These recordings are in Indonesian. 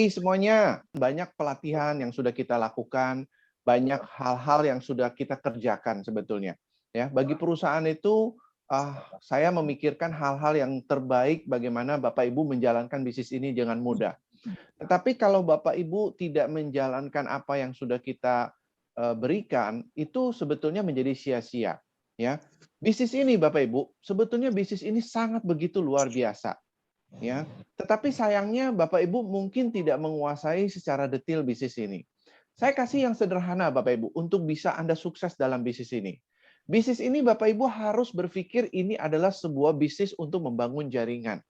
pagi semuanya. Banyak pelatihan yang sudah kita lakukan, banyak hal-hal yang sudah kita kerjakan sebetulnya. Ya, bagi perusahaan itu saya memikirkan hal-hal yang terbaik bagaimana Bapak Ibu menjalankan bisnis ini dengan mudah. Tetapi kalau Bapak Ibu tidak menjalankan apa yang sudah kita berikan, itu sebetulnya menjadi sia-sia. Ya, bisnis ini Bapak Ibu, sebetulnya bisnis ini sangat begitu luar biasa. Ya, tetapi sayangnya Bapak Ibu mungkin tidak menguasai secara detail bisnis ini. Saya kasih yang sederhana Bapak Ibu untuk bisa Anda sukses dalam bisnis ini. Bisnis ini Bapak Ibu harus berpikir ini adalah sebuah bisnis untuk membangun jaringan.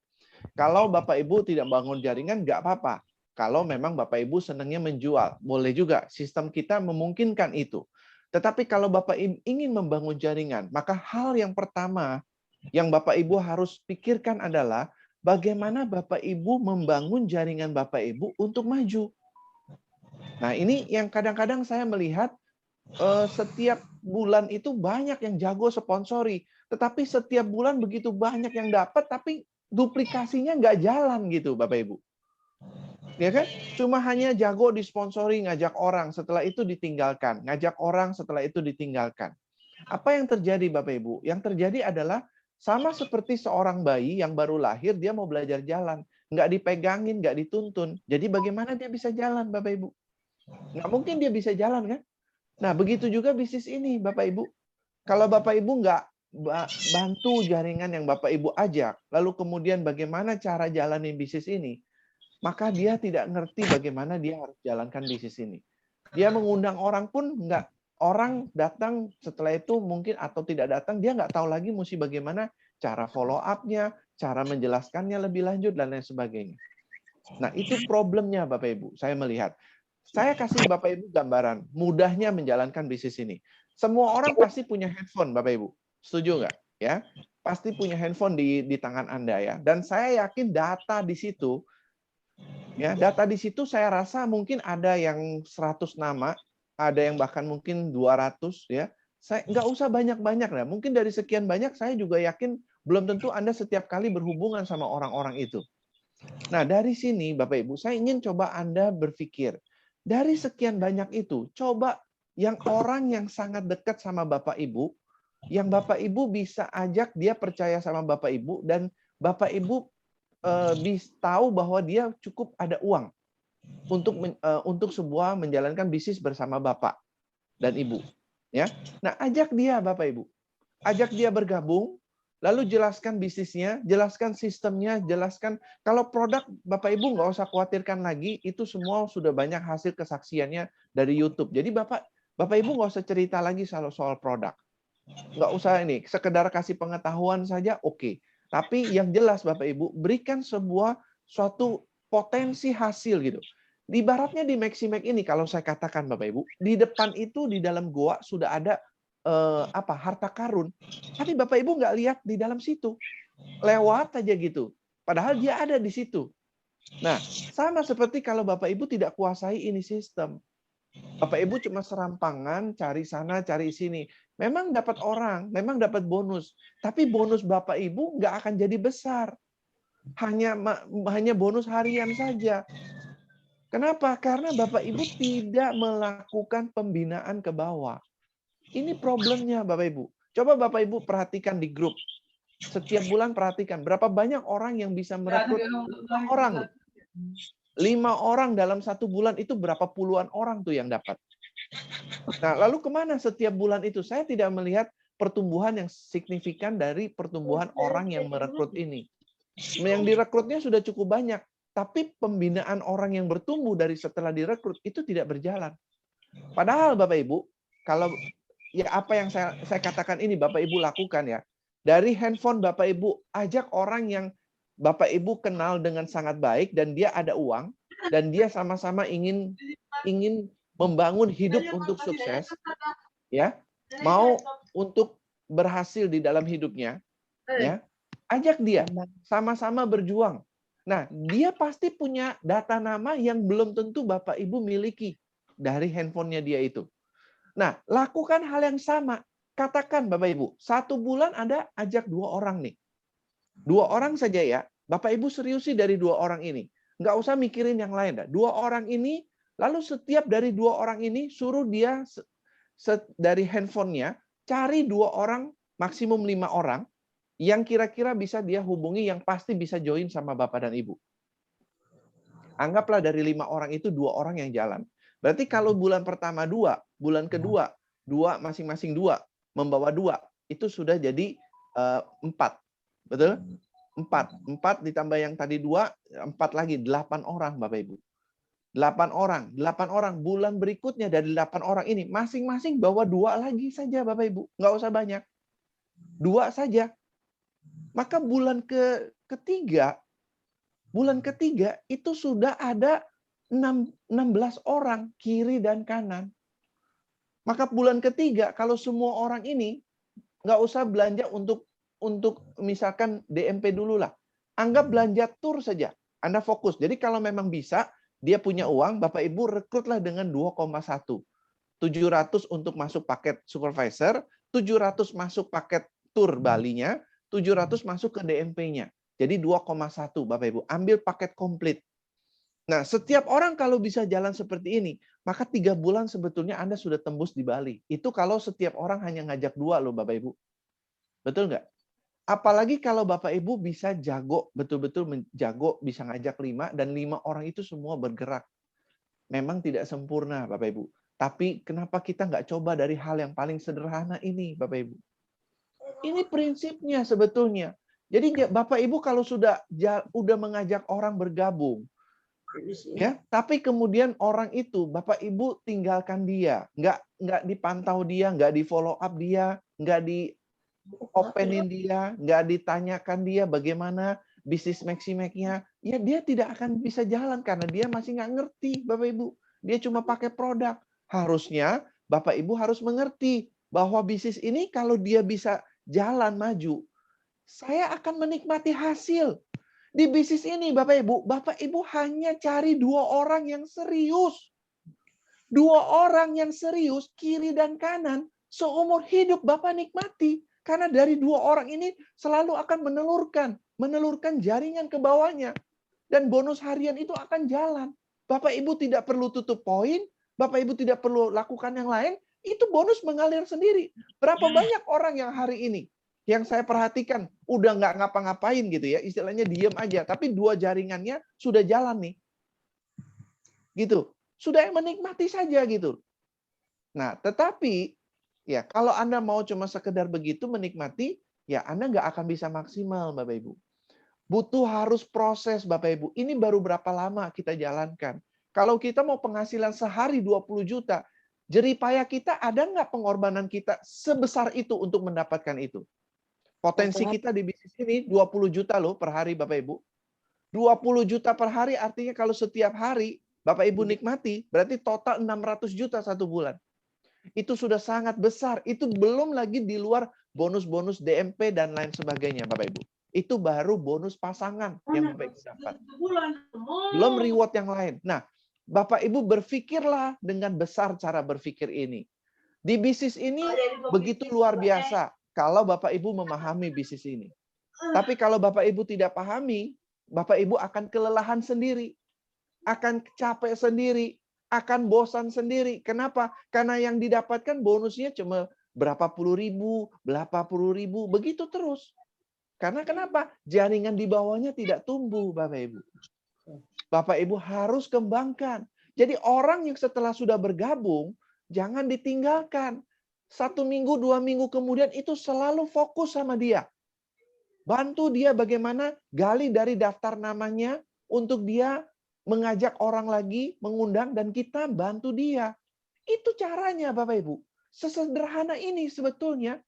Kalau Bapak Ibu tidak bangun jaringan nggak apa-apa. Kalau memang Bapak Ibu senangnya menjual, boleh juga. Sistem kita memungkinkan itu. Tetapi kalau Bapak Ibu ingin membangun jaringan, maka hal yang pertama yang Bapak Ibu harus pikirkan adalah bagaimana Bapak Ibu membangun jaringan Bapak Ibu untuk maju. Nah, ini yang kadang-kadang saya melihat setiap bulan itu banyak yang jago sponsori, tetapi setiap bulan begitu banyak yang dapat, tapi duplikasinya nggak jalan gitu, Bapak Ibu. Ya kan? Cuma hanya jago disponsori, ngajak orang, setelah itu ditinggalkan. Ngajak orang, setelah itu ditinggalkan. Apa yang terjadi, Bapak Ibu? Yang terjadi adalah sama seperti seorang bayi yang baru lahir, dia mau belajar jalan. Nggak dipegangin, nggak dituntun. Jadi bagaimana dia bisa jalan, Bapak Ibu? Nggak mungkin dia bisa jalan, kan? Nah, begitu juga bisnis ini, Bapak Ibu. Kalau Bapak Ibu nggak bantu jaringan yang Bapak Ibu ajak, lalu kemudian bagaimana cara jalanin bisnis ini, maka dia tidak ngerti bagaimana dia harus jalankan bisnis ini. Dia mengundang orang pun nggak, orang datang setelah itu mungkin atau tidak datang, dia nggak tahu lagi mesti bagaimana cara follow up-nya, cara menjelaskannya lebih lanjut, dan lain sebagainya. Nah, itu problemnya Bapak Ibu, saya melihat. Saya kasih Bapak Ibu gambaran, mudahnya menjalankan bisnis ini. Semua orang pasti punya handphone, Bapak Ibu. Setuju nggak? Ya, pasti punya handphone di tangan Anda ya. Dan saya yakin data di situ, ya, data di situ saya rasa mungkin ada yang 100 nama, ada yang bahkan mungkin 200 ya. Saya nggak usah banyak-banyak lah. Mungkin dari sekian banyak saya juga yakin belum tentu Anda setiap kali berhubungan sama orang-orang itu. Nah, dari sini Bapak Ibu, saya ingin coba Anda berpikir, dari sekian banyak itu, coba yang orang yang sangat dekat sama Bapak Ibu, yang Bapak Ibu bisa ajak dia percaya sama Bapak Ibu, dan Bapak Ibu bisa tahu bahwa dia cukup ada uang untuk sebuah menjalankan bisnis bersama Bapak dan Ibu. Ya, nah ajak dia Bapak Ibu, ajak dia bergabung. Lalu jelaskan bisnisnya, jelaskan sistemnya, jelaskan kalau produk Bapak Ibu nggak usah khawatirkan lagi, itu semua sudah banyak hasil kesaksiannya dari YouTube. Jadi Bapak Ibu nggak usah cerita lagi soal produk. Nggak usah ini, sekedar kasih pengetahuan saja oke. Tapi yang jelas Bapak Ibu, berikan suatu potensi hasil gitu. Di baratnya di Maximax ini kalau saya katakan Bapak Ibu, di depan itu di dalam goa sudah ada harta karun, tapi Bapak Ibu nggak lihat di dalam situ, lewat aja gitu. Padahal dia ada di situ. Nah, sama seperti kalau Bapak Ibu tidak kuasai ini sistem, Bapak Ibu cuma serampangan, cari sana, cari sini. Memang dapat orang, memang dapat bonus, tapi bonus Bapak Ibu nggak akan jadi besar. Hanya bonus harian saja. Kenapa? Karena Bapak Ibu tidak melakukan pembinaan ke bawah. Ini problemnya Bapak Ibu. Coba Bapak Ibu perhatikan di grup. Setiap bulan perhatikan berapa banyak orang yang bisa merekrut 5 orang. 5 orang dalam 1 bulan itu berapa puluhan orang tuh yang dapat. Nah, lalu kemana setiap bulan itu? Saya tidak melihat pertumbuhan yang signifikan dari pertumbuhan orang yang merekrut ini. Yang direkrutnya sudah cukup banyak, tapi pembinaan orang yang bertumbuh dari setelah direkrut itu tidak berjalan. Padahal Bapak Ibu, kalau ya apa yang saya katakan ini Bapak Ibu lakukan ya. Dari handphone Bapak Ibu ajak orang yang Bapak Ibu kenal dengan sangat baik dan dia ada uang dan dia sama-sama ingin membangun hidup untuk sukses, ya, mau untuk berhasil di dalam hidupnya, ya, ajak dia sama-sama berjuang. Nah, dia pasti punya data nama yang belum tentu Bapak Ibu miliki dari handphonenya dia itu. Nah, lakukan hal yang sama. Katakan Bapak Ibu, 1 bulan Anda ajak 2 orang nih. 2 orang saja ya. Bapak Ibu seriusi dari 2 orang ini. Nggak usah mikirin yang lain. Dah. 2 orang ini, lalu setiap dari 2 orang ini, suruh dia dari handphonenya, cari 2 orang, maksimum 5 orang, yang kira-kira bisa dia hubungi, yang pasti bisa join sama Bapak dan Ibu. Anggaplah dari 5 orang itu 2 orang yang jalan. Berarti kalau bulan pertama 2, bulan kedua 2, masing-masing 2, membawa 2, itu sudah jadi 4. Betul? 4. 4 ditambah yang tadi 2, 4 lagi, 8 orang Bapak Ibu. 8 orang. 8 orang. Bulan berikutnya dari 8 orang ini, masing-masing bawa 2 lagi saja Bapak Ibu. Nggak usah banyak. 2 saja. Maka bulan ketiga itu sudah ada 16 orang kiri dan kanan. Maka bulan ketiga kalau semua orang ini nggak usah belanja untuk misalkan DMP dulu lah. Anggap belanja tur saja. Anda fokus. Jadi kalau memang bisa, dia punya uang, Bapak Ibu rekrutlah dengan 2,1. 700 untuk masuk paket supervisor, 700 masuk paket tur Bali-nya, 700 masuk ke DMP-nya. Jadi 2,1 Bapak Ibu. Ambil paket komplit. Nah, setiap orang kalau bisa jalan seperti ini, maka 3 bulan sebetulnya Anda sudah tembus di Bali. Itu kalau setiap orang hanya ngajak 2 loh Bapak Ibu. Betul nggak? Apalagi kalau Bapak Ibu bisa jago, betul-betul jago, bisa ngajak 5, dan 5 orang itu semua bergerak. Memang tidak sempurna Bapak Ibu. Tapi kenapa kita nggak coba dari hal yang paling sederhana ini Bapak Ibu? Ini prinsipnya sebetulnya. Jadi Bapak Ibu kalau sudah mengajak orang bergabung, ya, tapi kemudian orang itu Bapak Ibu tinggalkan dia, nggak dipantau dia, nggak di follow up dia, nggak di openin dia, nggak ditanyakan dia bagaimana bisnis Maxi-Max-nya, ya dia tidak akan bisa jalan karena dia masih nggak ngerti Bapak Ibu. Dia cuma pakai produk. Harusnya Bapak Ibu harus mengerti bahwa bisnis ini kalau dia bisa jalan maju, saya akan menikmati hasil. Di bisnis ini Bapak Ibu hanya cari 2 orang yang serius. 2 orang yang serius, kiri dan kanan, seumur hidup Bapak nikmati. Karena dari 2 orang ini selalu akan menelurkan jaringan ke bawahnya. Dan bonus harian itu akan jalan. Bapak Ibu tidak perlu tutup poin, Bapak Ibu tidak perlu lakukan yang lain, itu bonus mengalir sendiri. Berapa banyak orang yang hari ini yang saya perhatikan udah nggak ngapa-ngapain gitu ya, istilahnya diem aja, tapi 2 jaringannya sudah jalan nih. Gitu. Sudah menikmati saja gitu. Nah, tetapi ya kalau Anda mau cuma sekedar begitu menikmati, ya Anda nggak akan bisa maksimal Bapak Ibu. Butuh harus proses Bapak Ibu. Ini baru berapa lama kita jalankan. Kalau kita mau penghasilan sehari 20 juta, jeripaya kita ada nggak pengorbanan kita sebesar itu untuk mendapatkan itu? Potensi kita di bisnis ini 20 juta loh per hari Bapak Ibu. 20 juta per hari artinya kalau setiap hari Bapak Ibu nikmati, berarti total 600 juta satu bulan. Itu sudah sangat besar. Itu belum lagi di luar bonus-bonus DMP dan lain sebagainya Bapak Ibu. Itu baru bonus pasangan yang Bapak Ibu dapat. Belum reward yang lain. Nah, Bapak Ibu berpikirlah dengan besar cara berpikir ini. Di bisnis ini begitu luar biasa kalau Bapak Ibu memahami bisnis ini. Tapi kalau Bapak Ibu tidak pahami, Bapak Ibu akan kelelahan sendiri. Akan capek sendiri. Akan bosan sendiri. Kenapa? Karena yang didapatkan bonusnya cuma berapa puluh ribu, begitu terus. Karena kenapa? Jaringan di bawahnya tidak tumbuh, Bapak Ibu. Bapak Ibu harus kembangkan. Jadi orang yang setelah sudah bergabung, jangan ditinggalkan. 1 minggu, 2 minggu kemudian itu selalu fokus sama dia. Bantu dia bagaimana gali dari daftar namanya untuk dia mengajak orang lagi, mengundang, dan kita bantu dia. Itu caranya Bapak Ibu. Sesederhana ini sebetulnya.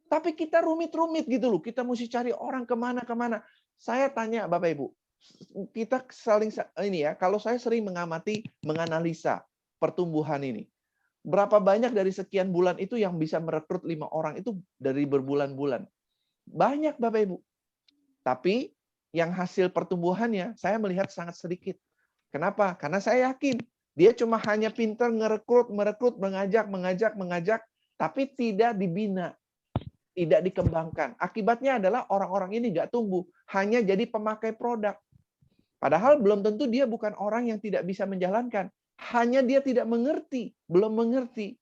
Tapi kita rumit-rumit gitu loh. Kita mesti cari orang kemana-kemana. Saya tanya Bapak Ibu, kita saling ini ya, kalau saya sering menganalisa pertumbuhan ini. Berapa banyak dari sekian bulan itu yang bisa merekrut 5 orang itu dari berbulan-bulan. Banyak Bapak Ibu. Tapi yang hasil pertumbuhannya saya melihat sangat sedikit. Kenapa? Karena saya yakin dia cuma hanya pintar merekrut, mengajak, tapi tidak dibina, tidak dikembangkan. Akibatnya adalah orang-orang ini nggak tumbuh, hanya jadi pemakai produk. Padahal belum tentu dia bukan orang yang tidak bisa menjalankan. Hanya dia tidak mengerti, belum mengerti.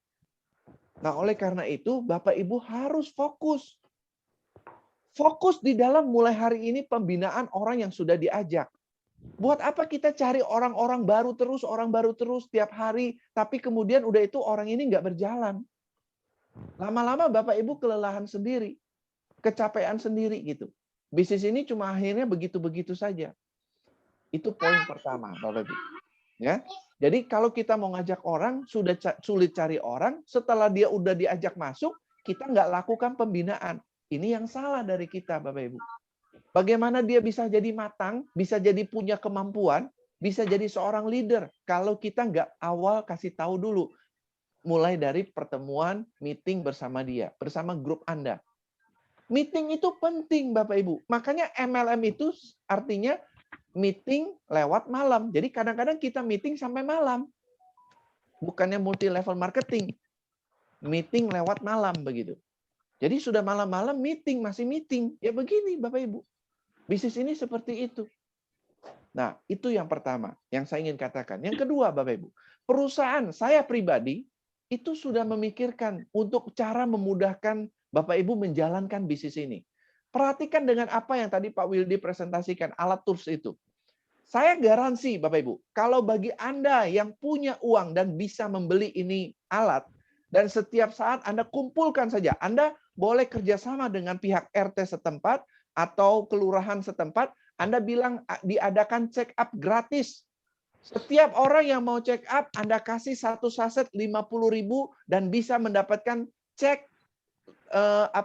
Nah, oleh karena itu, Bapak Ibu harus fokus. Fokus di dalam mulai hari ini pembinaan orang yang sudah diajak. Buat apa kita cari orang-orang baru terus tiap hari, tapi kemudian udah itu orang ini nggak berjalan. Lama-lama Bapak Ibu kelelahan sendiri, kecapean sendiri gitu. Bisnis ini cuma akhirnya begitu-begitu saja. Itu poin pertama, Bapak Ibu. Ya. Jadi kalau kita mau ngajak orang, sudah sulit cari orang, setelah dia udah diajak masuk, kita nggak lakukan pembinaan. Ini yang salah dari kita, Bapak Ibu. Bagaimana dia bisa jadi matang, bisa jadi punya kemampuan, bisa jadi seorang leader, kalau kita nggak awal kasih tahu dulu. Mulai dari pertemuan, meeting bersama dia, bersama grup Anda. Meeting itu penting, Bapak Ibu. Makanya MLM itu artinya meeting lewat malam. Jadi kadang-kadang kita meeting sampai malam. Bukannya multi level marketing. Meeting lewat malam begitu. Jadi sudah malam-malam meeting, masih meeting. Ya begini Bapak Ibu. Bisnis ini seperti itu. Nah, itu yang pertama yang saya ingin katakan. Yang kedua Bapak Ibu, perusahaan saya pribadi itu sudah memikirkan untuk cara memudahkan Bapak Ibu menjalankan bisnis ini. Perhatikan dengan apa yang tadi Pak Wildy presentasikan, alat tools itu. Saya garansi Bapak Ibu, kalau bagi Anda yang punya uang dan bisa membeli ini alat, dan setiap saat Anda kumpulkan saja, Anda boleh kerjasama dengan pihak RT setempat atau kelurahan setempat, Anda bilang diadakan check up gratis. Setiap orang yang mau check up, Anda kasih satu saset 50.000 dan bisa mendapatkan cek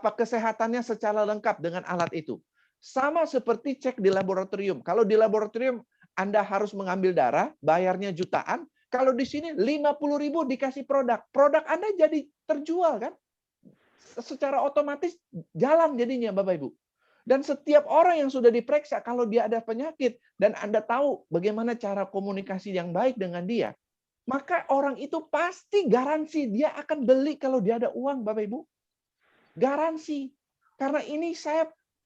kesehatannya secara lengkap dengan alat itu. Sama seperti cek di laboratorium. Kalau di laboratorium Anda harus mengambil darah, bayarnya jutaan. Kalau di sini 50.000 dikasih produk. Produk Anda jadi terjual kan? Secara otomatis jalan jadinya Bapak Ibu. Dan setiap orang yang sudah diperiksa, kalau dia ada penyakit, dan Anda tahu bagaimana cara komunikasi yang baik dengan dia, maka orang itu pasti garansi dia akan beli kalau dia ada uang Bapak Ibu. Garansi. Karena ini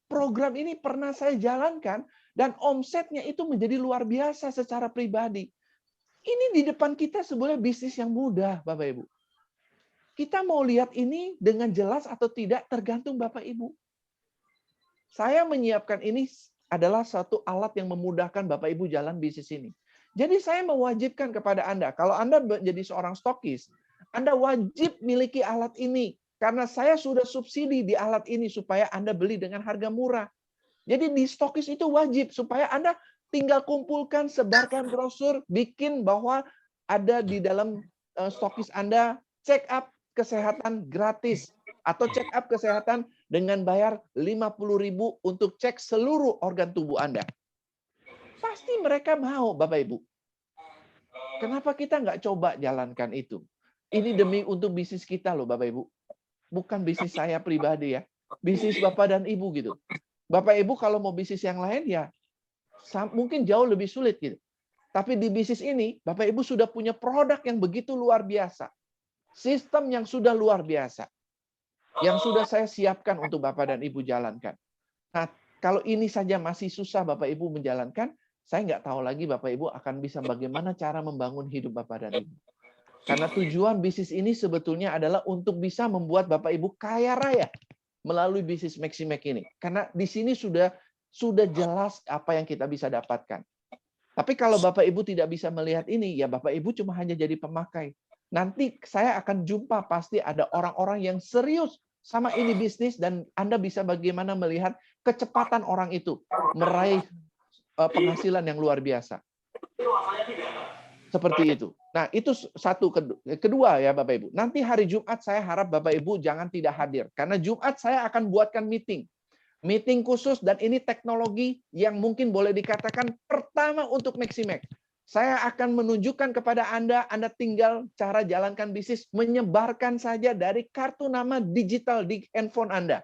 program ini pernah saya jalankan dan omsetnya itu menjadi luar biasa secara pribadi. Ini di depan kita sebenarnya bisnis yang mudah, Bapak Ibu. Kita mau lihat ini dengan jelas atau tidak tergantung Bapak Ibu. Saya menyiapkan ini adalah satu alat yang memudahkan Bapak Ibu jalan bisnis ini. Jadi saya mewajibkan kepada Anda, kalau Anda menjadi seorang stokis, Anda wajib miliki alat ini. Karena saya sudah subsidi di alat ini supaya Anda beli dengan harga murah. Jadi di stokis itu wajib supaya Anda tinggal kumpulkan, sebarkan brosur, bikin bahwa ada di dalam stokis Anda check up kesehatan gratis atau check up kesehatan dengan bayar 50.000 untuk cek seluruh organ tubuh Anda. Pasti mereka mau, Bapak Ibu. Kenapa kita nggak coba jalankan itu? Ini demi untuk bisnis kita loh, Bapak Ibu. Bukan bisnis saya pribadi ya. Bisnis Bapak dan Ibu gitu. Bapak Ibu kalau mau bisnis yang lain ya mungkin jauh lebih sulit gitu. Tapi di bisnis ini Bapak Ibu sudah punya produk yang begitu luar biasa. Sistem yang sudah luar biasa. Yang sudah saya siapkan untuk Bapak dan Ibu jalankan. Nah, kalau ini saja masih susah Bapak Ibu menjalankan, saya nggak tahu lagi Bapak Ibu akan bisa bagaimana cara membangun hidup Bapak dan Ibu. Karena tujuan bisnis ini sebetulnya adalah untuk bisa membuat Bapak Ibu kaya raya melalui bisnis Maximax ini. Karena di sini sudah jelas apa yang kita bisa dapatkan. Tapi kalau Bapak Ibu tidak bisa melihat ini, ya Bapak Ibu cuma hanya jadi pemakai. Nanti saya akan jumpa pasti ada orang-orang yang serius sama ini bisnis dan Anda bisa bagaimana melihat kecepatan orang itu meraih penghasilan yang luar biasa. Seperti itu. Nah, itu satu. Kedua ya Bapak Ibu. Nanti hari Jumat saya harap Bapak Ibu jangan tidak hadir. Karena Jumat saya akan buatkan meeting. Meeting khusus dan ini teknologi yang mungkin boleh dikatakan pertama untuk Maximax. Saya akan menunjukkan kepada Anda tinggal cara jalankan bisnis, menyebarkan saja dari kartu nama digital di handphone Anda.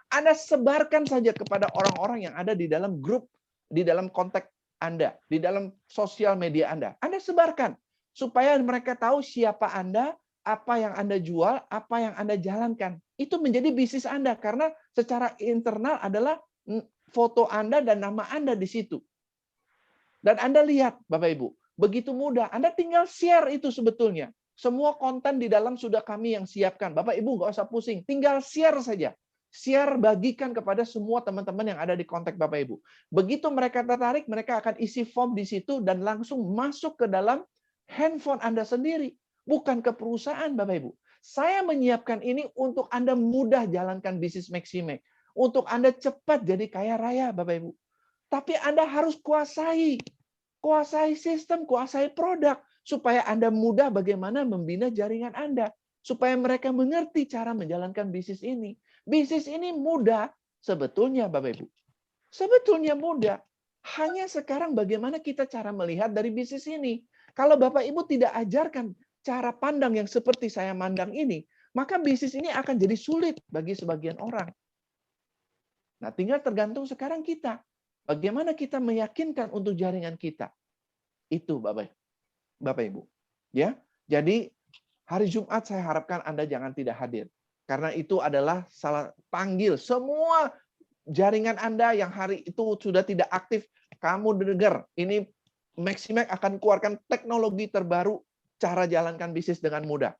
Anda sebarkan saja kepada orang-orang yang ada di dalam grup, di dalam kontak Anda, di dalam sosial media Anda. Anda sebarkan supaya mereka tahu siapa Anda, apa yang Anda jual, apa yang Anda jalankan. Itu menjadi bisnis Anda karena secara internal adalah foto Anda dan nama Anda di situ. Dan Anda lihat, Bapak Ibu, begitu mudah. Anda tinggal share itu sebetulnya. Semua konten di dalam sudah kami yang siapkan. Bapak Ibu nggak usah pusing, tinggal share saja. Share, bagikan kepada semua teman-teman yang ada di kontak Bapak Ibu. Begitu mereka tertarik, mereka akan isi form di situ dan langsung masuk ke dalam handphone Anda sendiri. Bukan ke perusahaan, Bapak Ibu. Saya menyiapkan ini untuk Anda mudah jalankan bisnis Maximax. Untuk Anda cepat jadi kaya raya, Bapak Ibu. Tapi Anda harus kuasai. Kuasai sistem, kuasai produk. Supaya Anda mudah bagaimana membina jaringan Anda. Supaya mereka mengerti cara menjalankan bisnis ini. Bisnis ini mudah sebetulnya, Bapak Ibu. Sebetulnya mudah. Hanya sekarang bagaimana kita cara melihat dari bisnis ini. Kalau Bapak Ibu tidak ajarkan cara pandang yang seperti saya mandang ini, maka bisnis ini akan jadi sulit bagi sebagian orang. Nah, tinggal tergantung sekarang kita. Bagaimana kita meyakinkan untuk jaringan kita. Itu Bapak Ibu. Ya. Jadi hari Jumat saya harapkan Anda jangan tidak hadir. Karena itu adalah salah panggil semua jaringan Anda yang hari itu sudah tidak aktif, kamu dengar, ini Maximax akan keluarkan teknologi terbaru cara jalankan bisnis dengan mudah.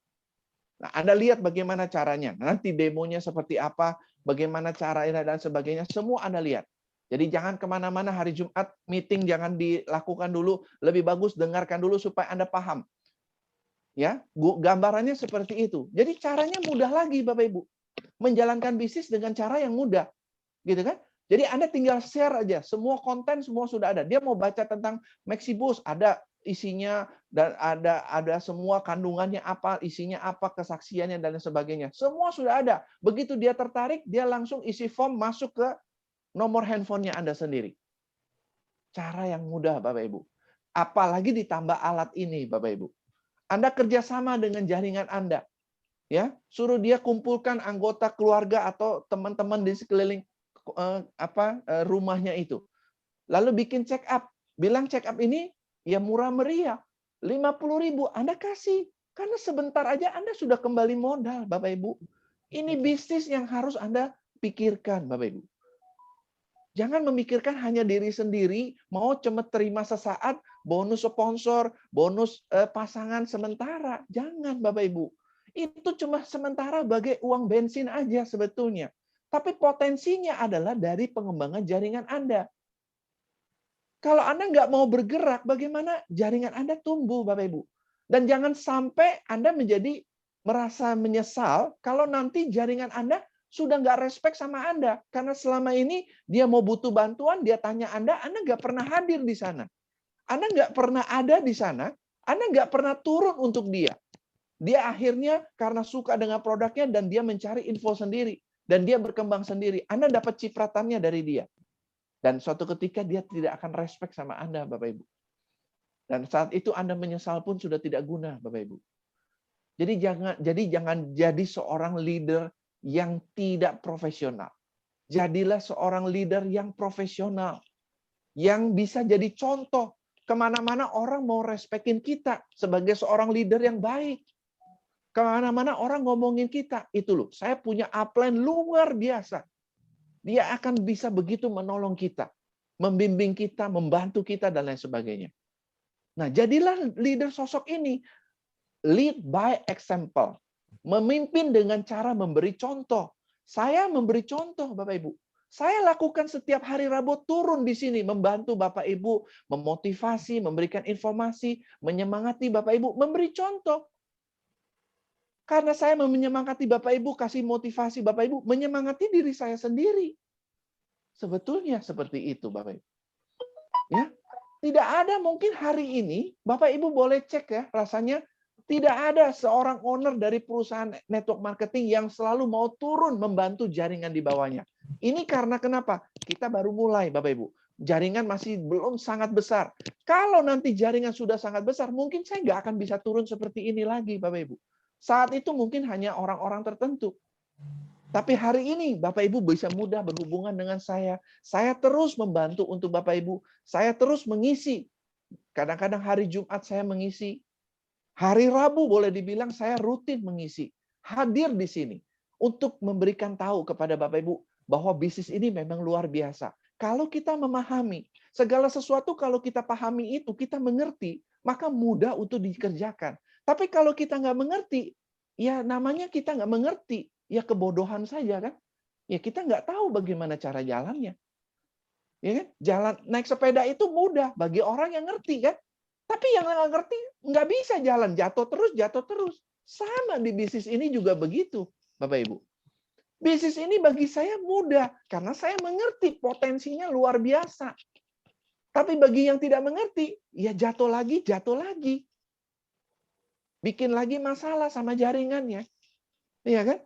Nah, Anda lihat bagaimana caranya. Nanti demonya seperti apa, bagaimana caranya dan sebagainya, semua Anda lihat. Jadi jangan kemana-mana hari Jumat, meeting jangan dilakukan dulu, lebih bagus dengarkan dulu supaya Anda paham. Ya, gambarannya seperti itu. Jadi caranya mudah lagi Bapak Ibu. Menjalankan bisnis dengan cara yang mudah. Gitu kan? Jadi Anda tinggal share aja, semua konten semua sudah ada. Dia mau baca tentang Maxibus, ada isinya dan ada semua kandungannya apa, isinya apa, kesaksiannya dan sebagainya. Semua sudah ada. Begitu dia tertarik, dia langsung isi form masuk ke nomor handphonenya Anda sendiri. Cara yang mudah Bapak Ibu. Apalagi ditambah alat ini Bapak Ibu. Anda kerjasama dengan jaringan Anda. Ya, suruh dia kumpulkan anggota keluarga atau teman-teman di sekeliling rumahnya itu. Lalu bikin check up. Bilang check up ini ya murah meriah. 50.000 Anda kasih. Karena sebentar aja Anda sudah kembali modal, Bapak Ibu. Ini bisnis yang harus Anda pikirkan, Bapak Ibu. Jangan memikirkan hanya diri sendiri, mau cuma terima sesaat, bonus sponsor, bonus pasangan sementara. Jangan, Bapak Ibu. Itu cuma sementara bagai uang bensin aja sebetulnya. Tapi potensinya adalah dari pengembangan jaringan Anda. Kalau Anda nggak mau bergerak, bagaimana jaringan Anda tumbuh, Bapak Ibu? Dan jangan sampai Anda menjadi merasa menyesal kalau nanti jaringan Anda sudah nggak respect sama Anda. Karena selama ini dia mau butuh bantuan, dia tanya Anda nggak pernah hadir di sana. Anda nggak pernah ada di sana, Anda nggak pernah turun untuk dia. Dia akhirnya karena suka dengan produknya dan dia mencari info sendiri. Dan dia berkembang sendiri. Anda dapat cipratannya dari dia. Dan suatu ketika dia tidak akan respect sama Anda, Bapak Ibu. Dan saat itu Anda menyesal pun sudah tidak guna, Bapak Ibu. Jadi jangan jadi seorang leader yang tidak profesional. Jadilah seorang leader yang profesional. Yang bisa jadi contoh. Kemana-mana orang mau respekin kita sebagai seorang leader yang baik. Kemana-mana orang ngomongin kita. Itu loh, saya punya upline luar biasa. Dia akan bisa begitu menolong kita. Membimbing kita, membantu kita, dan lain sebagainya. Nah, jadilah leader sosok ini. Lead by example. Memimpin dengan cara memberi contoh. Saya memberi contoh, Bapak Ibu. Saya lakukan setiap hari Rabu turun di sini. Membantu Bapak Ibu, memotivasi, memberikan informasi, menyemangati Bapak Ibu, memberi contoh. Karena saya menyemangati Bapak Ibu, kasih motivasi Bapak Ibu, menyemangati diri saya sendiri. Sebetulnya seperti itu, Bapak Ibu. Ya, tidak ada mungkin hari ini, Bapak Ibu boleh cek ya, rasanya tidak ada seorang owner dari perusahaan network marketing yang selalu mau turun membantu jaringan di bawahnya. Ini karena kenapa? Kita baru mulai, Bapak Ibu. Jaringan masih belum sangat besar. Kalau nanti jaringan sudah sangat besar, mungkin saya nggak akan bisa turun seperti ini lagi, Bapak Ibu. Saat itu mungkin hanya orang-orang tertentu. Tapi hari ini Bapak Ibu bisa mudah berhubungan dengan saya. Saya terus membantu untuk Bapak Ibu. Saya terus mengisi. Kadang-kadang hari Jumat saya mengisi. Hari Rabu boleh dibilang saya rutin mengisi. Hadir di sini. Untuk memberikan tahu kepada Bapak Ibu bahwa bisnis ini memang luar biasa. Kalau kita memahami, Segala sesuatu kalau kita pahami itu, kita mengerti, maka mudah untuk dikerjakan. Tapi kalau kita nggak mengerti, ya namanya kita nggak mengerti, ya kebodohan saja kan. Ya kita nggak tahu bagaimana cara jalannya. Ya kan? Jalan naik sepeda itu mudah bagi orang yang ngerti kan. Tapi yang nggak ngerti nggak bisa jalan, jatuh terus, jatuh terus. Sama di bisnis ini juga begitu, Bapak Ibu. Bisnis ini bagi saya mudah karena saya mengerti potensinya luar biasa. Tapi bagi yang tidak mengerti, ya jatuh lagi, jatuh lagi. Bikin lagi masalah sama jaringannya. Iya kan?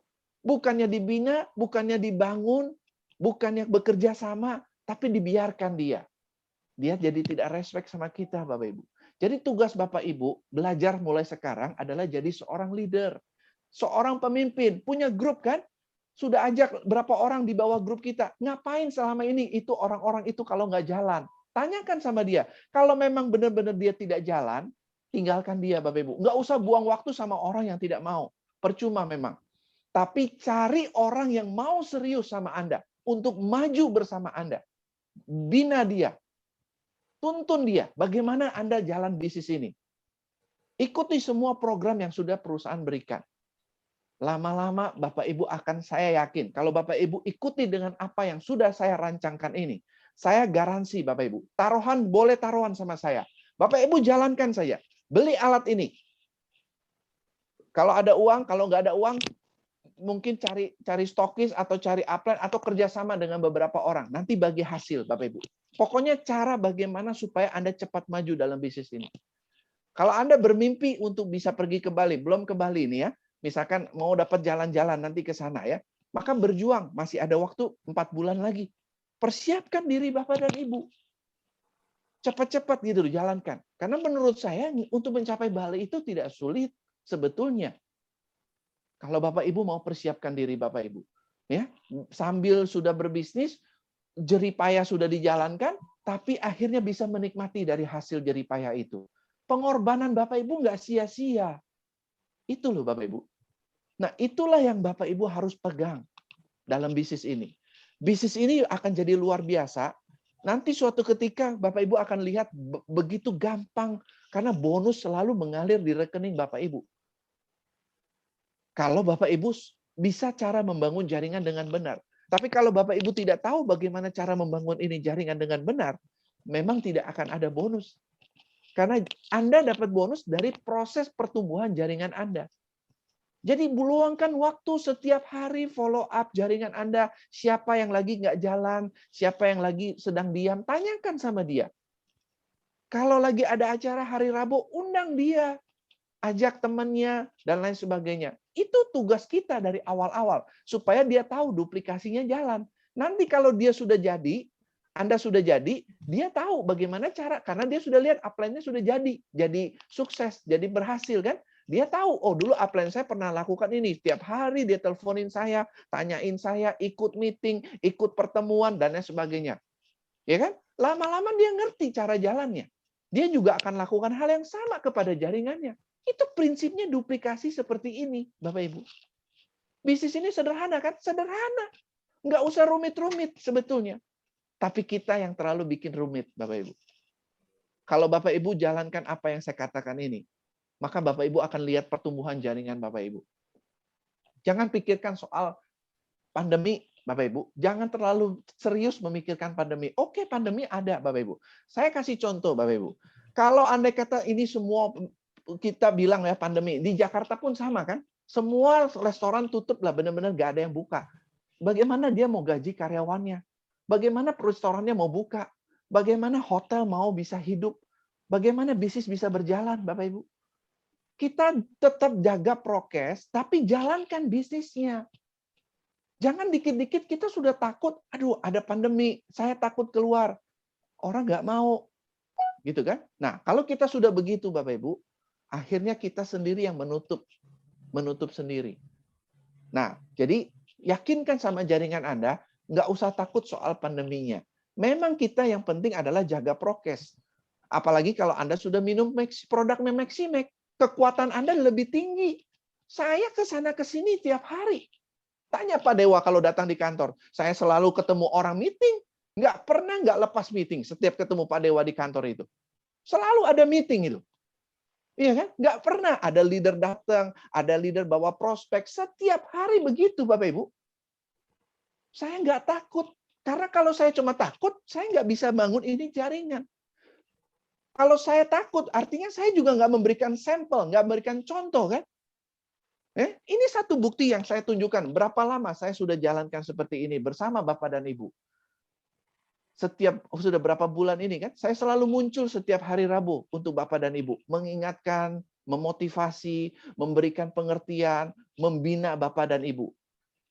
Bukannya dibina, bukannya dibangun, bukannya bekerja sama, tapi dibiarkan dia. Dia jadi tidak respect sama kita, Bapak Ibu. Jadi tugas Bapak Ibu belajar mulai sekarang adalah jadi seorang leader. Seorang pemimpin, punya grup kan? Sudah ajak berapa orang di bawah grup kita. Ngapain selama ini itu orang-orang itu kalau nggak jalan? Tanyakan sama dia. Kalau memang benar-benar dia tidak jalan, tinggalkan dia Bapak Ibu. Nggak usah buang waktu sama orang yang tidak mau. Percuma memang. Tapi cari orang yang mau serius sama Anda. Untuk maju bersama Anda. Bina dia. Tuntun dia. Bagaimana Anda jalan bisnis ini. Ikuti semua program yang sudah perusahaan berikan. Lama-lama Bapak Ibu akan, saya yakin, kalau Bapak Ibu ikuti dengan apa yang sudah saya rancangkan ini, saya garansi Bapak Ibu, taruhan boleh taruhan sama saya. Bapak Ibu jalankan saja. Beli alat ini. Kalau ada uang, kalau nggak ada uang, mungkin cari stokis atau cari upline atau kerjasama dengan beberapa orang. Nanti bagi hasil Bapak Ibu. Pokoknya cara bagaimana supaya Anda cepat maju dalam bisnis ini. Kalau Anda bermimpi untuk bisa pergi ke Bali, belum ke Bali ini ya, misalkan mau dapat jalan-jalan nanti ke sana ya, maka berjuang, masih ada waktu 4 bulan lagi. Persiapkan diri Bapak dan Ibu. Cepat-cepat gitu jalankan. Karena menurut saya untuk mencapai Bali itu tidak sulit sebetulnya. Kalau Bapak Ibu mau persiapkan diri Bapak Ibu. Ya, sambil sudah berbisnis, jeripaya sudah dijalankan, tapi akhirnya bisa menikmati dari hasil jeripaya itu. Pengorbanan Bapak Ibu nggak sia-sia. Itu loh Bapak Ibu. Nah, itulah yang Bapak Ibu harus pegang dalam bisnis ini. Bisnis ini akan jadi luar biasa. Nanti suatu ketika Bapak Ibu akan lihat begitu gampang karena bonus selalu mengalir di rekening Bapak Ibu. Kalau Bapak Ibu bisa cara membangun jaringan dengan benar. Tapi kalau Bapak Ibu tidak tahu bagaimana cara membangun ini jaringan dengan benar, memang tidak akan ada bonus. Karena Anda dapat bonus dari proses pertumbuhan jaringan Anda. Jadi luangkan waktu setiap hari follow up jaringan Anda. Siapa yang lagi nggak jalan, siapa yang lagi sedang diam, tanyakan sama dia. Kalau lagi ada acara hari Rabu, undang dia. Ajak temannya, dan lain sebagainya. Itu tugas kita dari awal-awal. Supaya dia tahu duplikasinya jalan. Nanti kalau dia sudah jadi, Anda sudah jadi, dia tahu bagaimana cara. Karena dia sudah lihat upline-nya sudah jadi sukses, jadi berhasil kan. Dia tahu, oh dulu upline saya pernah lakukan ini. Tiap hari dia teleponin saya, tanyain saya, ikut meeting, ikut pertemuan, dan lain sebagainya. Ya kan? Lama-lama dia ngerti cara jalannya. Dia juga akan lakukan hal yang sama kepada jaringannya. Itu prinsipnya duplikasi seperti ini, Bapak Ibu. Bisnis ini sederhana kan? Sederhana. Nggak usah rumit-rumit sebetulnya. Tapi kita yang terlalu bikin rumit, Bapak Ibu. Kalau Bapak Ibu jalankan apa yang saya katakan ini, maka Bapak Ibu akan lihat pertumbuhan jaringan Bapak Ibu. Jangan pikirkan soal pandemi, Bapak Ibu. Jangan terlalu serius memikirkan pandemi. Oke, pandemi ada, Bapak Ibu. Saya kasih contoh, Bapak Ibu. Kalau andai kata ini semua kita bilang ya pandemi, di Jakarta pun sama kan? Semua restoran tutup lah, benar-benar nggak ada yang buka. Bagaimana dia mau gaji karyawannya? Bagaimana restorannya mau buka? Bagaimana hotel mau bisa hidup? Bagaimana bisnis bisa berjalan, Bapak Ibu? Kita tetap jaga prokes, tapi jalankan bisnisnya. Jangan dikit-dikit kita sudah takut, aduh ada pandemi, saya takut keluar. Orang nggak mau. Gitu kan? Nah, kalau kita sudah begitu, Bapak Ibu, akhirnya kita sendiri yang menutup sendiri. Nah, jadi yakinkan sama jaringan Anda, nggak usah takut soal pandeminya. Memang kita yang penting adalah jaga prokes. Apalagi kalau Anda sudah minum produknya Maximax, kekuatan Anda lebih tinggi. Saya ke sana ke sini tiap hari. Tanya Pak Dewa kalau datang di kantor. Saya selalu ketemu orang meeting. Nggak pernah nggak lepas meeting setiap ketemu Pak Dewa di kantor itu. Selalu ada meeting itu. Iya kan? Nggak pernah ada leader datang, ada leader bawa prospek. Setiap hari begitu, Bapak Ibu. Saya nggak takut. Karena kalau saya cuma takut, saya nggak bisa bangun ini jaringan. Kalau saya takut, artinya saya juga nggak memberikan sampel, nggak memberikan contoh, kan? Ini satu bukti yang saya tunjukkan. Berapa lama saya sudah jalankan seperti ini bersama Bapak dan Ibu. Sudah berapa bulan ini kan, saya selalu muncul setiap hari Rabu untuk Bapak dan Ibu. Mengingatkan, memotivasi, memberikan pengertian, membina Bapak dan Ibu.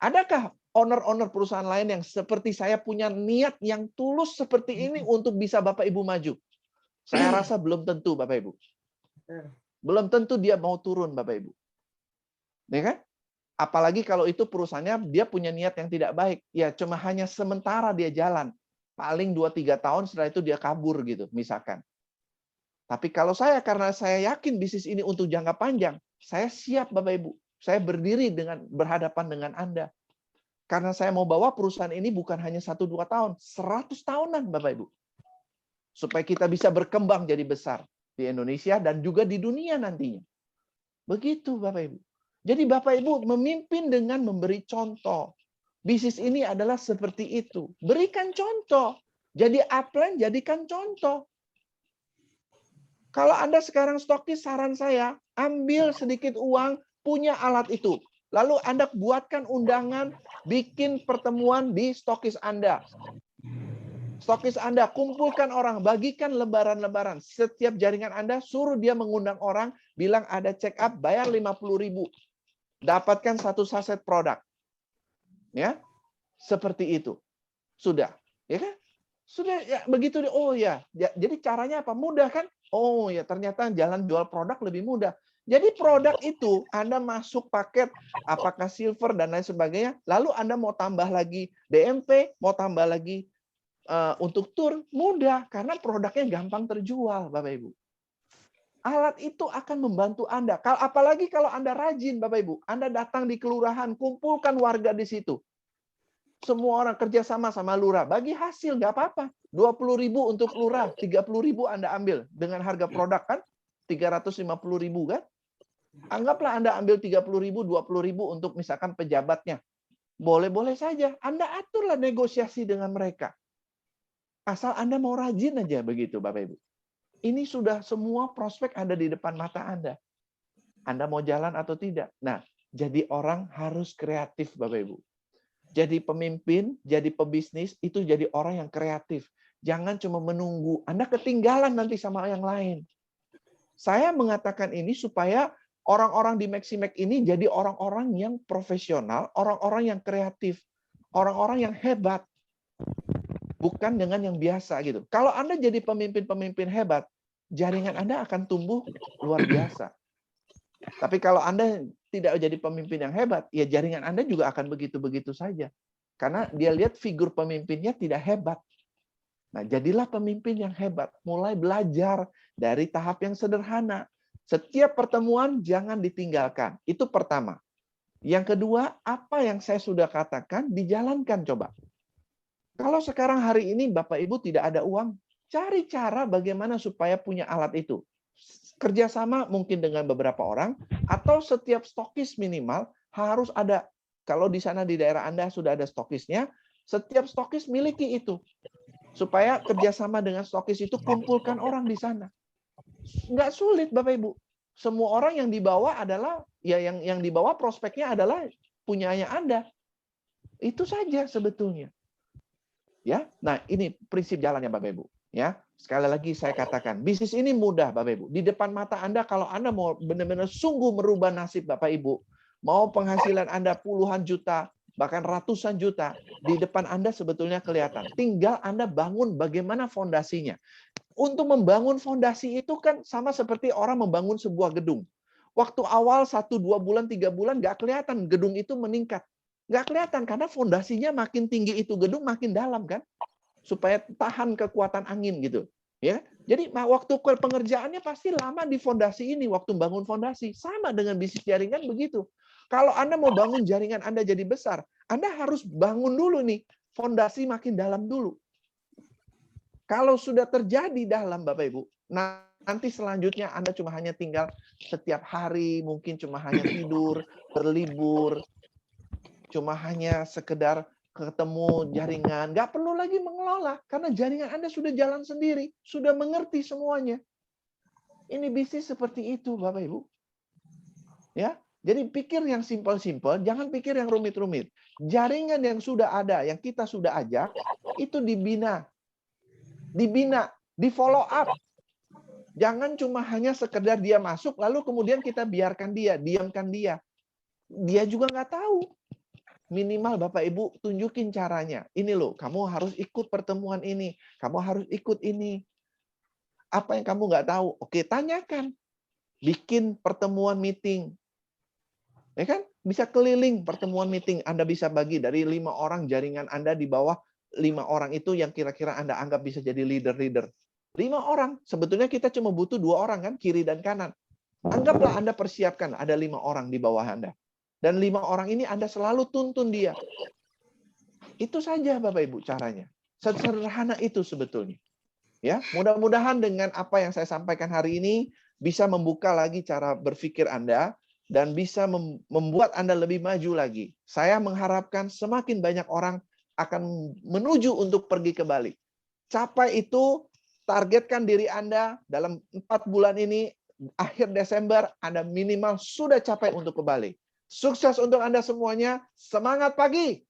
Adakah owner-owner perusahaan lain yang seperti saya punya niat yang tulus seperti ini untuk bisa Bapak Ibu maju? Saya rasa belum tentu, Bapak Ibu. Belum tentu dia mau turun, Bapak Ibu. Ya kan? Apalagi kalau itu perusahaannya dia punya niat yang tidak baik. Ya cuma hanya sementara dia jalan. Paling 2-3 tahun setelah itu dia kabur gitu, misalkan. Tapi kalau saya, karena saya yakin bisnis ini untuk jangka panjang, saya siap, Bapak Ibu. Saya berdiri berhadapan dengan Anda. Karena saya mau bawa perusahaan ini bukan hanya 1-2 tahun, 100 tahunan, Bapak Ibu. Supaya kita bisa berkembang jadi besar di Indonesia dan juga di dunia nantinya. Begitu, Bapak Ibu. Jadi Bapak Ibu memimpin dengan memberi contoh. Bisnis ini adalah seperti itu. Berikan contoh. Jadi upline, jadikan contoh. Kalau Anda sekarang stokis, saran saya, ambil sedikit uang, punya alat itu. Lalu Anda buatkan undangan, bikin pertemuan di stokis Anda. Stokis Anda, kumpulkan orang, bagikan lembaran-lembaran. Setiap jaringan Anda, suruh dia mengundang orang, bilang ada check up, bayar 50.000. Dapatkan 1 saset produk. Ya, seperti itu. Sudah, ya kan? Sudah ya begitu. Oh ya, jadi caranya apa? Mudah kan? Oh ya, ternyata jalan jual produk lebih mudah. Jadi produk itu Anda masuk paket apakah silver dan lain sebagainya, lalu Anda mau tambah lagi DMP, mau tambah lagi untuk tour, mudah karena produknya gampang terjual, Bapak Ibu. Alat itu akan membantu Anda. Apalagi kalau Anda rajin, Bapak Ibu. Anda datang di kelurahan, kumpulkan warga di situ. Semua orang kerjasama sama lurah. Bagi hasil, nggak apa-apa. 20.000 untuk lurah, 30.000 Anda ambil. Dengan harga produk kan, 350.000 kan. Anggaplah Anda ambil 30.000, 20.000 untuk misalkan pejabatnya. Boleh-boleh saja. Anda aturlah negosiasi dengan mereka. Asal Anda mau rajin aja begitu, Bapak Ibu. Ini sudah semua prospek ada di depan mata Anda. Anda mau jalan atau tidak? Nah, jadi orang harus kreatif, Bapak Ibu. Jadi pemimpin, jadi pebisnis, itu jadi orang yang kreatif. Jangan cuma menunggu. Anda ketinggalan nanti sama yang lain. Saya mengatakan ini supaya orang-orang di Maximax ini jadi orang-orang yang profesional, orang-orang yang kreatif, orang-orang yang hebat. Bukan dengan yang biasa gitu. Kalau Anda jadi pemimpin-pemimpin hebat, jaringan Anda akan tumbuh luar biasa. Tapi kalau Anda tidak jadi pemimpin yang hebat, ya jaringan Anda juga akan begitu-begitu saja. Karena dia lihat figur pemimpinnya tidak hebat. Nah, jadilah pemimpin yang hebat. Mulai belajar dari tahap yang sederhana. Setiap pertemuan jangan ditinggalkan. Itu pertama. Yang kedua, apa yang saya sudah katakan, dijalankan coba. Kalau sekarang hari ini Bapak Ibu tidak ada uang, cari cara bagaimana supaya punya alat itu. Kerjasama mungkin dengan beberapa orang, atau setiap stokis minimal harus ada. Kalau di sana di daerah Anda sudah ada stokisnya, setiap stokis miliki itu. Supaya kerjasama dengan stokis itu kumpulkan orang di sana. Nggak sulit Bapak Ibu. Semua orang yang dibawa adalah, ya yang dibawa prospeknya adalah punyanya Anda. Itu saja sebetulnya. Ya, nah ini prinsip jalannya Bapak Ibu. Ya, sekali lagi saya katakan, bisnis ini mudah Bapak Ibu. Di depan mata Anda, kalau Anda mau benar-benar sungguh merubah nasib Bapak Ibu, mau penghasilan Anda puluhan juta, bahkan ratusan juta, di depan Anda sebetulnya kelihatan. Tinggal Anda bangun bagaimana fondasinya. Untuk membangun fondasi itu kan sama seperti orang membangun sebuah gedung. Waktu awal 1, 2 bulan, 3 bulan nggak kelihatan gedung itu meningkat. Nggak kelihatan karena fondasinya makin tinggi itu gedung makin dalam kan, supaya tahan kekuatan angin gitu. Ya, jadi waktu pengerjaannya pasti lama di fondasi ini. Waktu bangun fondasi sama dengan bisnis jaringan begitu. Kalau Anda mau bangun jaringan Anda jadi besar, Anda harus bangun dulu nih fondasi makin dalam dulu. Kalau sudah terjadi dalam Bapak Ibu, nanti selanjutnya Anda cuma hanya tinggal setiap hari, mungkin cuma hanya tidur, berlibur, cuma hanya sekedar ketemu jaringan, nggak perlu lagi mengelola, karena jaringan Anda sudah jalan sendiri, sudah mengerti semuanya. Ini bisnis seperti itu, Bapak Ibu. Ya, jadi pikir yang simpel-simpel, jangan pikir yang rumit-rumit. Jaringan yang sudah ada, yang kita sudah ajak, itu dibina, di follow up. Jangan cuma hanya sekedar dia masuk, lalu kemudian kita biarkan dia, diamkan dia. Dia juga nggak tahu. Minimal Bapak Ibu tunjukin caranya. Ini loh, kamu harus ikut pertemuan ini, kamu harus ikut ini. Apa yang kamu nggak tahu? Oke, tanyakan. Bikin pertemuan meeting. Ya kan? Bisa keliling pertemuan meeting. Anda bisa bagi dari 5 orang jaringan Anda di bawah 5 orang itu yang kira-kira Anda anggap bisa jadi leader-leader. 5 orang. Sebetulnya kita cuma butuh 2 orang kan, kiri dan kanan. Anggaplah Anda persiapkan ada 5 orang di bawah Anda. Dan 5 orang ini Anda selalu tuntun dia. Itu saja Bapak Ibu caranya. Sederhana itu sebetulnya. Ya, mudah-mudahan dengan apa yang saya sampaikan hari ini bisa membuka lagi cara berpikir Anda dan bisa membuat Anda lebih maju lagi. Saya mengharapkan semakin banyak orang akan menuju untuk pergi ke Bali. Capai itu, targetkan diri Anda dalam 4 bulan ini, akhir Desember Anda minimal sudah capai untuk ke Bali. Sukses untuk Anda semuanya, semangat pagi!